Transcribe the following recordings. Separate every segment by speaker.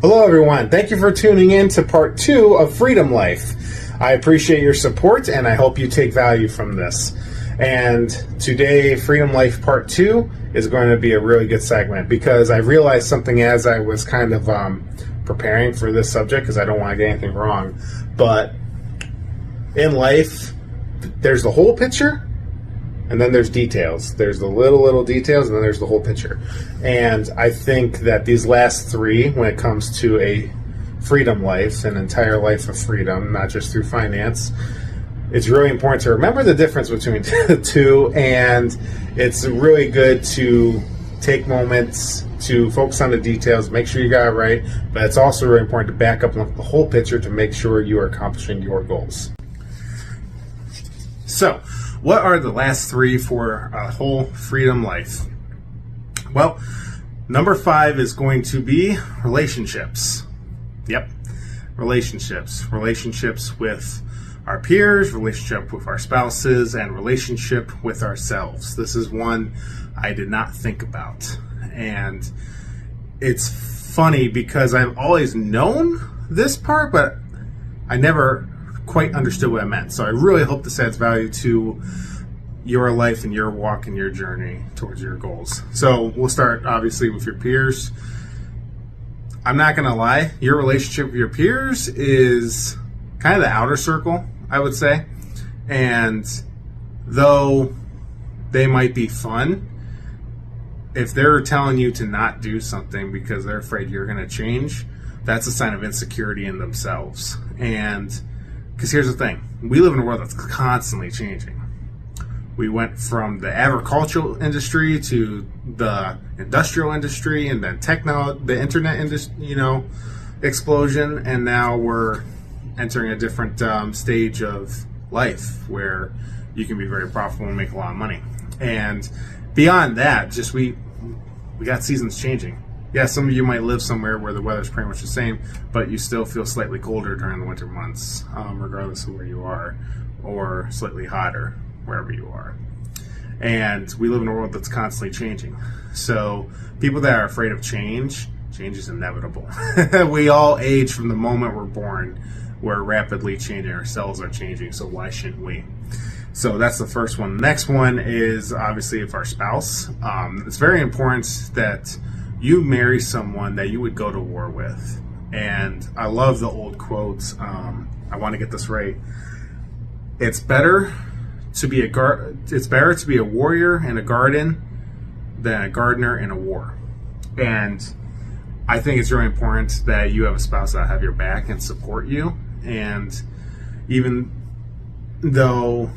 Speaker 1: Hello, everyone. Thank you for tuning in to part 2 of Freedom Life. I appreciate your support, and I hope you take value from this. And today, Freedom Life part 2 is going to be a really good segment because I realized something as I was kind of preparing for this subject, because I don't want to get anything wrong. But in life, there's the whole picture, and then there's details. There's the little details, and then there's the whole picture. And I think that these last 3, when it comes to a freedom life, an entire life of freedom, not just through finance, it's really important to remember the difference between the two. And it's really good to take moments to focus on the details, make sure you got it right. But it's also really important to back up and look at the whole picture to make sure you are accomplishing your goals. So, what are the last 3 for a whole freedom life? Well, number 5 is going to be relationships. Yep, relationships. Relationships with our peers, relationship with our spouses, and relationship with ourselves. This is one I did not think about. And it's funny because I've always known this part, but I never quite understood what it meant. So I really hope this adds value to your life and your walk and your journey towards your goals. So we'll start obviously with your peers. I'm not going to lie, your relationship with your peers is kind of the outer circle, I would say. And though they might be fun, if they're telling you to not do something because they're afraid you're going to change, that's a sign of insecurity in themselves. And because here's the thing, we live in a world that's constantly changing. We went from the agricultural industry to the industrial industry, and then the internet industry, explosion, and now we're entering a different stage of life where you can be very profitable and make a lot of money. And beyond that, just we got seasons changing. Yeah, some of you might live somewhere where the weather's pretty much the same, but you still feel slightly colder during the winter months, regardless of where you are, or slightly hotter wherever you are. And we live in a world that's constantly changing. So people that are afraid of change is inevitable. We all age from the moment we're born. We're rapidly changing. Our cells are changing, so why shouldn't we? So that's the first one. The next one is obviously if our spouse. It's very important that you marry someone that you would go to war with. And I love the old quotes. I want to get this right. It's better to be a warrior in a garden than a gardener in a war. And I think it's really important that you have a spouse that have your back and support you. And even though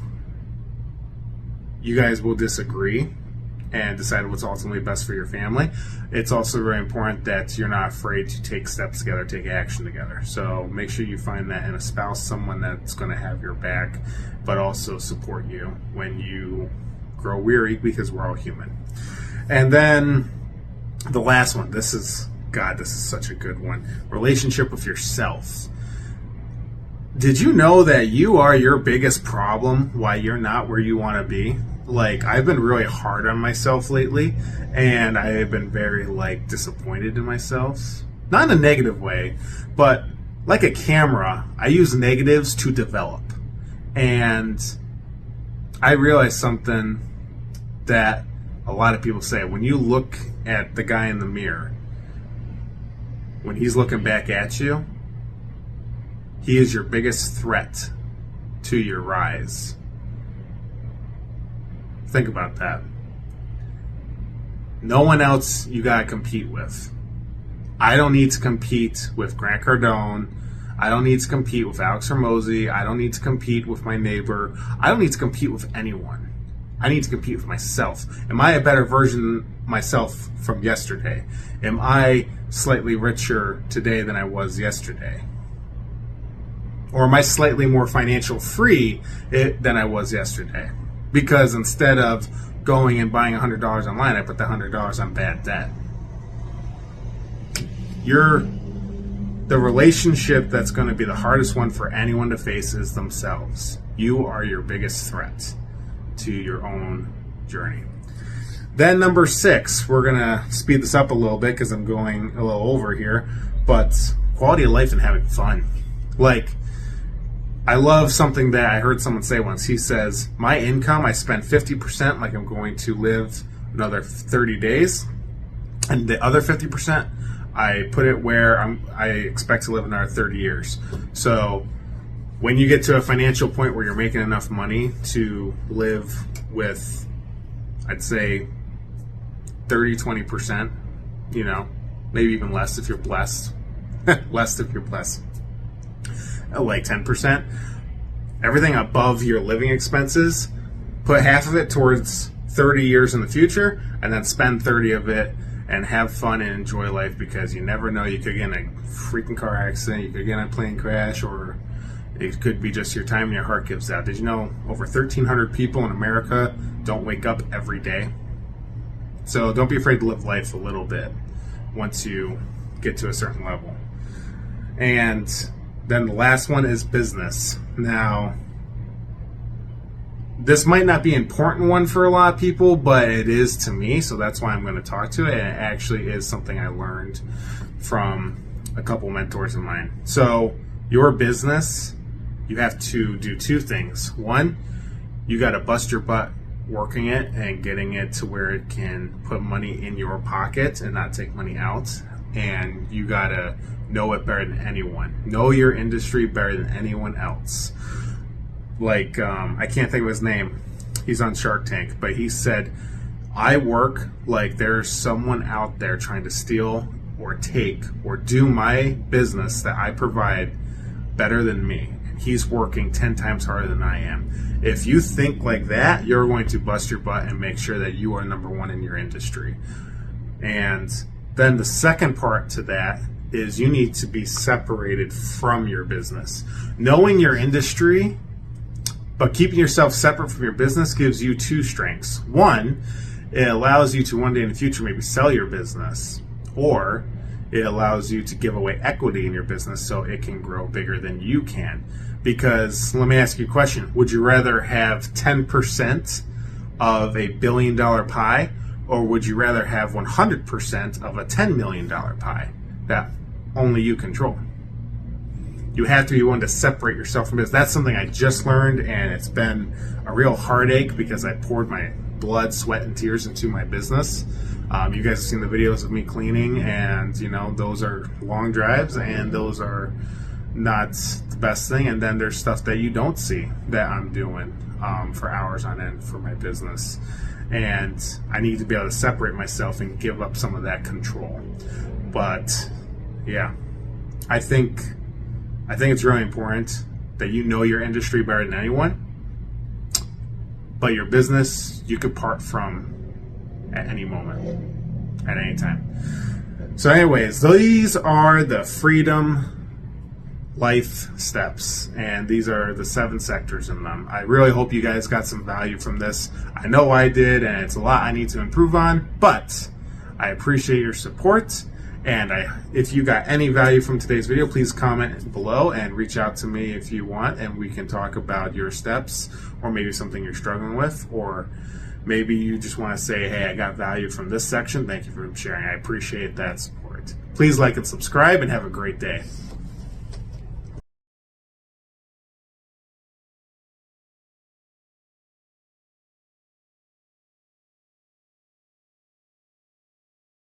Speaker 1: you guys will disagree and decide what's ultimately best for your family, it's also very important that you're not afraid to take steps together, take action together. So make sure you find that in a spouse, someone that's going to have your back, but also support you when you grow weary, because we're all human. And then the last one, this is such a good one. Relationship with yourself. Did you know that you are your biggest problem why you're not where you want to be? Like, I've been really hard on myself lately, and I have been very, disappointed in myself. Not in a negative way, but like a camera, I use negatives to develop. And I realized something that a lot of people say. When you look at the guy in the mirror, when he's looking back at you, he is your biggest threat to your rise. Think about that. No one else you gotta compete with. I don't need to compete with Grant Cardone. I don't need to compete with Alex Hormozy. I don't need to compete with my neighbor. I don't need to compete with anyone. I need to compete with myself. Am I a better version of myself from yesterday? Am I slightly richer today than I was yesterday? Or am I slightly more financial free than I was yesterday? Because instead of going and buying $100 online, I put the $100 on bad debt. The relationship that's going to be the hardest one for anyone to face is themselves. You are your biggest threat to your own journey. Then number 6, we're going to speed this up a little bit because I'm going a little over here. but quality of life and having fun. Like, I love something that I heard someone say once. He says, my income, I spend 50% like I'm going to live another 30 days. And the other 50%, I put it where I expect to live another 30 years. So when you get to a financial point where you're making enough money to live with, I'd say, 30, 20%, you know, maybe even less if you're blessed. Less if you're blessed. Like 10%. Everything above your living expenses, put half of it towards 30 years in the future, and then spend 30 of it and have fun and enjoy life, because you never know. You could get in a freaking car accident, you could get in a plane crash, or it could be just your time and your heart gives out. Did you know over 1,300 people in America don't wake up every day? So don't be afraid to live life a little bit once you get to a certain level. And then the last one is business. Now, this might not be an important one for a lot of people, but it is to me, so that's why I'm going to talk to it. And it actually is something I learned from a couple mentors of mine. So your business, you have to do two things. One, you got to bust your butt working it and getting it to where it can put money in your pocket and not take money out. And you got to know it better than anyone. Know your industry better than anyone else. Like, I can't think of his name. He's on Shark Tank, but he said, I work like there's someone out there trying to steal or take or do my business that I provide better than me. He's working 10 times harder than I am. If you think like that, you're going to bust your butt and make sure that you are number one in your industry. And then the second part to that is you need to be separated from your business. Knowing your industry, but keeping yourself separate from your business gives you two strengths. One, it allows you to one day in the future maybe sell your business, or it allows you to give away equity in your business so it can grow bigger than you can. Because let me ask you a question. Would you rather have 10% of a $1 billion pie, or would you rather have 100% of a $10 million pie that only you control? You have to be willing to separate yourself from this. That's something I just learned, and it's been a real heartache because I poured my blood, sweat, and tears into my business. You guys have seen the videos of me cleaning, and you know those are long drives, and those are not the best thing. And then there's stuff that you don't see that I'm doing for hours on end for my business, and I need to be able to separate myself and give up some of that control. But yeah, I think it's really important that you know your industry better than anyone, but your business you could part from at any moment, at any time. So anyways, these are the freedom life steps, and these are the 7 sectors in them. I really hope you guys got some value from this. I know I did, and it's a lot I need to improve on, but I appreciate your support. And if you got any value from today's video, please comment below and reach out to me if you want, and we can talk about your steps, or maybe something you're struggling with, or maybe you just want to say, hey, I got value from this section. Thank you for sharing. I appreciate that support. Please like and subscribe, and have a great day.